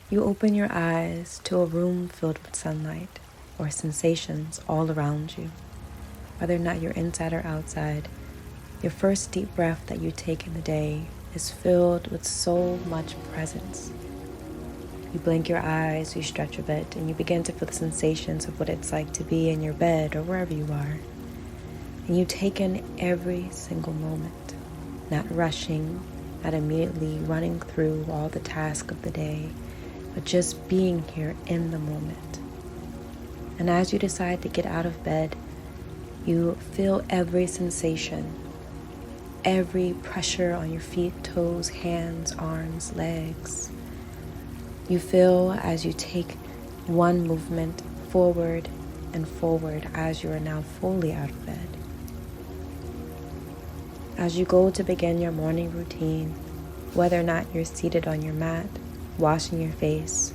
You open your eyes to a room filled with sunlight or sensations all around you. Whether or not you're inside or outside, your first deep breath that you take in the day is filled with so much presence. You blink your eyes, you stretch a bit, and you begin to feel the sensations of what it's like to be in your bed or wherever you are. And you take in every single moment, not rushing, not immediately running through all the tasks of the day, but just being here in the moment. And as you decide to get out of bed, you feel every sensation, every pressure on your feet, toes, hands, arms, legs. You feel as you take one movement forward and forward as you are now fully out of bed. As you go to begin your morning routine, whether or not you're seated on your mat, washing your face,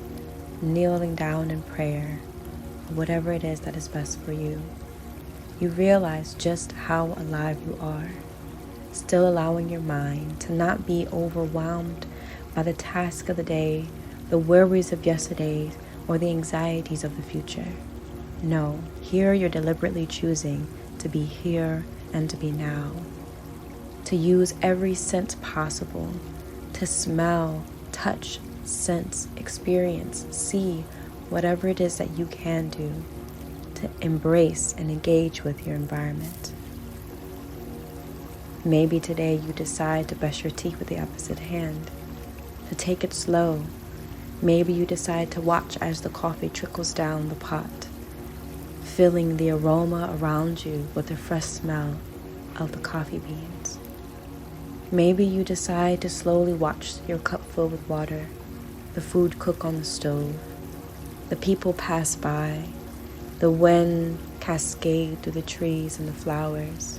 kneeling down in prayer, whatever it is that is best for you, you realize just how alive you are, still allowing your mind to not be overwhelmed by the task of the day, the worries of yesterday, or the anxieties of the future. No, here you're deliberately choosing to be here and to be now, to use every sense possible, to smell, touch, sense, experience, see, whatever it is that you can do, to embrace and engage with your environment. Maybe today you decide to brush your teeth with the opposite hand, to take it slow. Maybe you decide to watch as the coffee trickles down the pot, filling the aroma around you with the fresh smell of the coffee beans. Maybe you decide to slowly watch your cup fill with water, the food cook on the stove, the people pass by, the wind cascade through the trees and the flowers.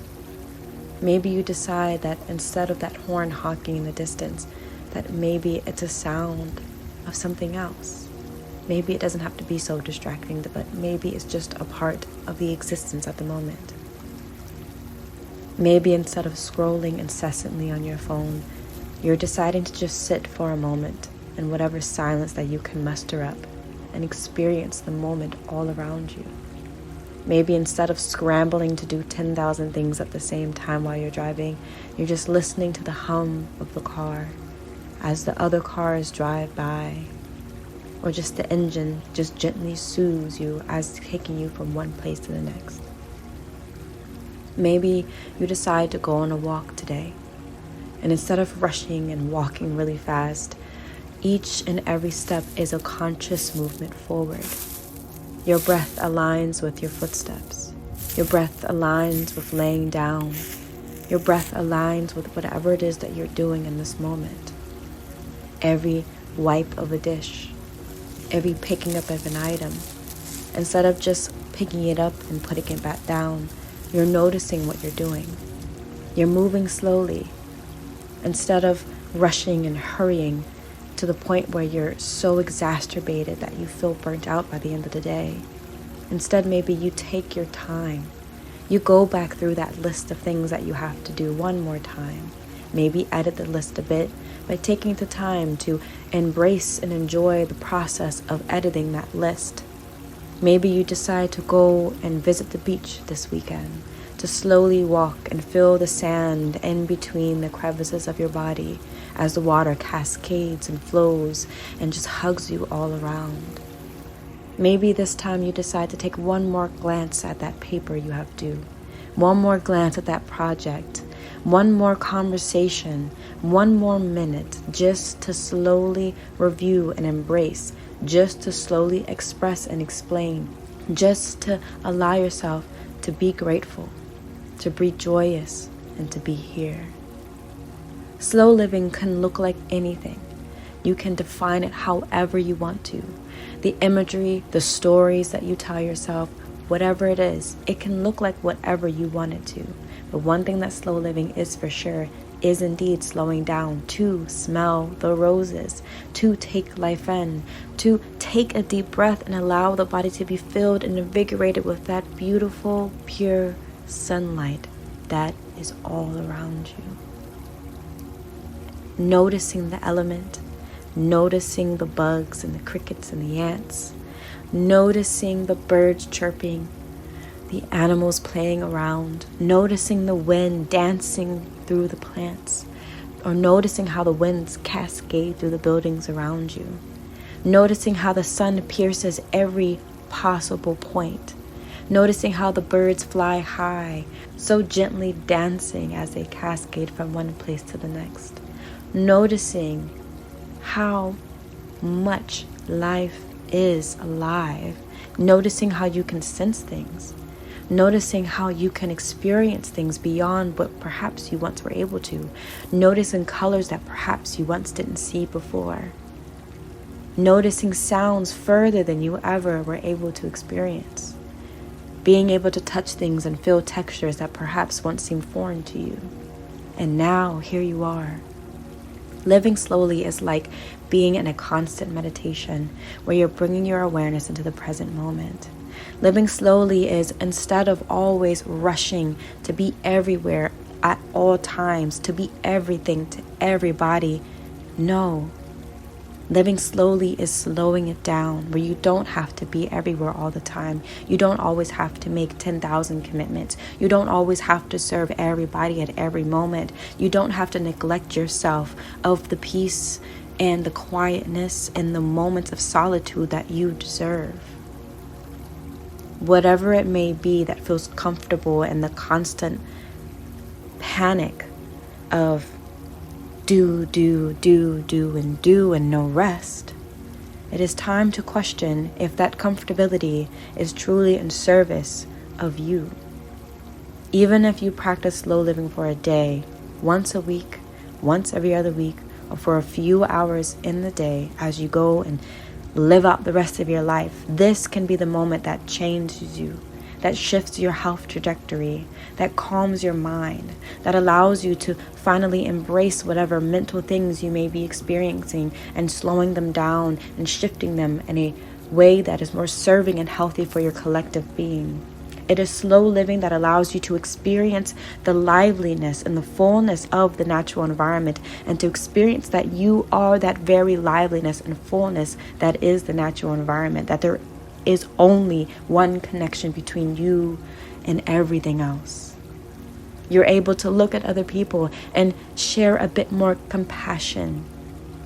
Maybe you decide that instead of that horn honking in the distance, that maybe it's a sound of something else. Maybe it doesn't have to be so distracting, but maybe it's just a part of the existence at the moment. Maybe instead of scrolling incessantly on your phone, you're deciding to just sit for a moment in whatever silence that you can muster up and experience the moment all around you. Maybe instead of scrambling to do 10,000 things at the same time while you're driving, you're just listening to the hum of the car as the other cars drive by, or just the engine just gently soothes you as taking you from one place to the next. Maybe you decide to go on a walk today, and instead of rushing and walking really fast, each and every step is a conscious movement forward. Your breath aligns with your footsteps. Your breath aligns with laying down. Your breath aligns with whatever it is that you're doing in this moment. Every wipe of a dish, every picking up of an item, instead of just picking it up and putting it back down, you're noticing what you're doing. You're moving slowly, instead of rushing and hurrying to the point where you're so exacerbated that you feel burnt out by the end of the day. Instead, maybe you take your time. You go back through that list of things that you have to do one more time. Maybe edit the list a bit by taking the time to embrace and enjoy the process of editing that list. Maybe you decide to go and visit the beach this weekend, to slowly walk and feel the sand in between the crevices of your body as the water cascades and flows and just hugs you all around. Maybe this time you decide to take one more glance at that paper you have due, one more glance at that project, one more conversation, one more minute, just to slowly review and embrace, just to slowly express and explain, just to allow yourself to be grateful, to be joyous, and to be here. Slow living can look like anything. You can define it however you want to. The imagery, the stories that you tell yourself, whatever it is, it can look like whatever you want it to. But one thing that slow living is for sure is indeed slowing down to smell the roses, to take life in, to take a deep breath and allow the body to be filled and invigorated with that beautiful, pure sunlight that is all around you. Noticing the element, noticing the bugs and the crickets and the ants, noticing the birds chirping, the animals playing around, noticing the wind dancing through the plants, or noticing how the winds cascade through the buildings around you, noticing how the sun pierces every possible point, noticing how the birds fly high, so gently dancing as they cascade from one place to the next, noticing how much life is alive, noticing how you can sense things, noticing how you can experience things beyond what perhaps you once were able to, noticing colors that perhaps you once didn't see before, noticing sounds further than you ever were able to experience, being able to touch things and feel textures that perhaps once seemed foreign to you. And now here you are. Living slowly is like being in a constant meditation where you're bringing your awareness into the present moment. Living slowly is, instead of always rushing to be everywhere at all times, to be everything to everybody, no. Living slowly is slowing it down, where you don't have to be everywhere all the time. You don't always have to make 10,000 commitments. You don't always have to serve everybody at every moment. You don't have to neglect yourself of the peace and the quietness and the moments of solitude that you deserve. Whatever it may be that feels comfortable in the constant panic of do, and no rest. It is time to question if that comfortability is truly in service of you. Even if you practice slow living for a day, once a week, once every other week, or for a few hours in the day as you go and live out the rest of your life, this can be the moment that changes you, that shifts your health trajectory, that calms your mind, that allows you to finally embrace whatever mental things you may be experiencing and slowing them down and shifting them in a way that is more serving and healthy for your collective being. It is slow living that allows you to experience the liveliness and the fullness of the natural environment, and to experience that you are that very liveliness and fullness that is the natural environment, that there is only one connection between you and everything else. You're able to look at other people and share a bit more compassion,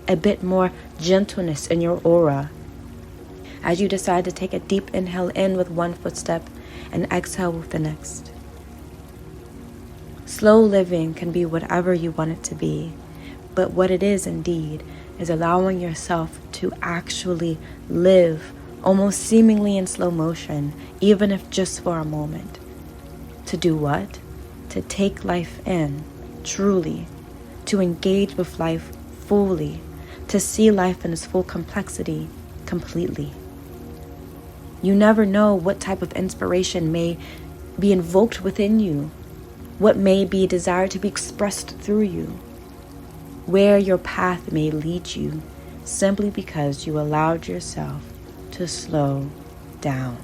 a bit more gentleness in your aura, as you decide to take a deep inhale in with one footstep and exhale with the next. Slow living can be whatever you want it to be, but what it is indeed is allowing yourself to actually live almost seemingly in slow motion, even if just for a moment. To do what? To take life in, truly, to engage with life fully, to see life in its full complexity, completely. You never know what type of inspiration may be invoked within you, what may be desired to be expressed through you, where your path may lead you, simply because you allowed yourself to slow down.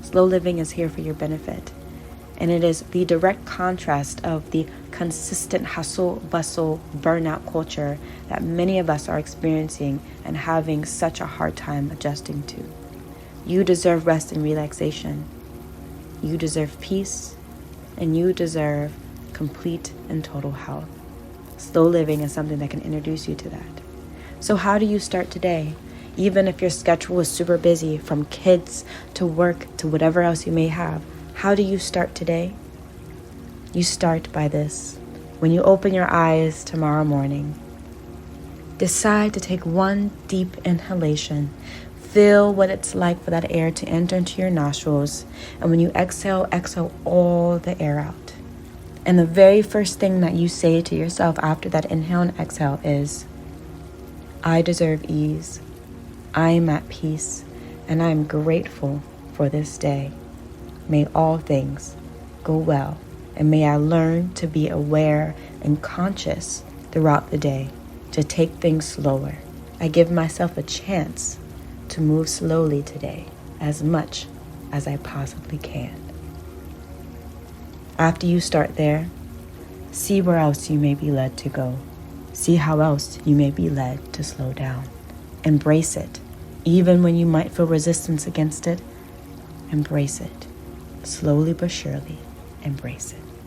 Slow living is here for your benefit, and it is the direct contrast of the consistent hustle, bustle, burnout culture that many of us are experiencing and having such a hard time adjusting to. You deserve rest and relaxation. You deserve peace, and you deserve complete and total health. Slow living is something that can introduce you to that. So how do you start today? Even if your schedule is super busy, from kids to work to whatever else you may have, how do you start today? You start by this. When you open your eyes tomorrow morning, decide to take one deep inhalation. Feel what it's like for that air to enter into your nostrils. And when you exhale, exhale all the air out. And the very first thing that you say to yourself after that inhale and exhale is, I deserve ease. I am at peace, and I am grateful for this day. May all things go well, and may I learn to be aware and conscious throughout the day, to take things slower. I give myself a chance to move slowly today, as much as I possibly can. After you start there, see where else you may be led to go. See how else you may be led to slow down. Embrace it. Even when you might feel resistance against it, embrace it. Slowly but surely, embrace it.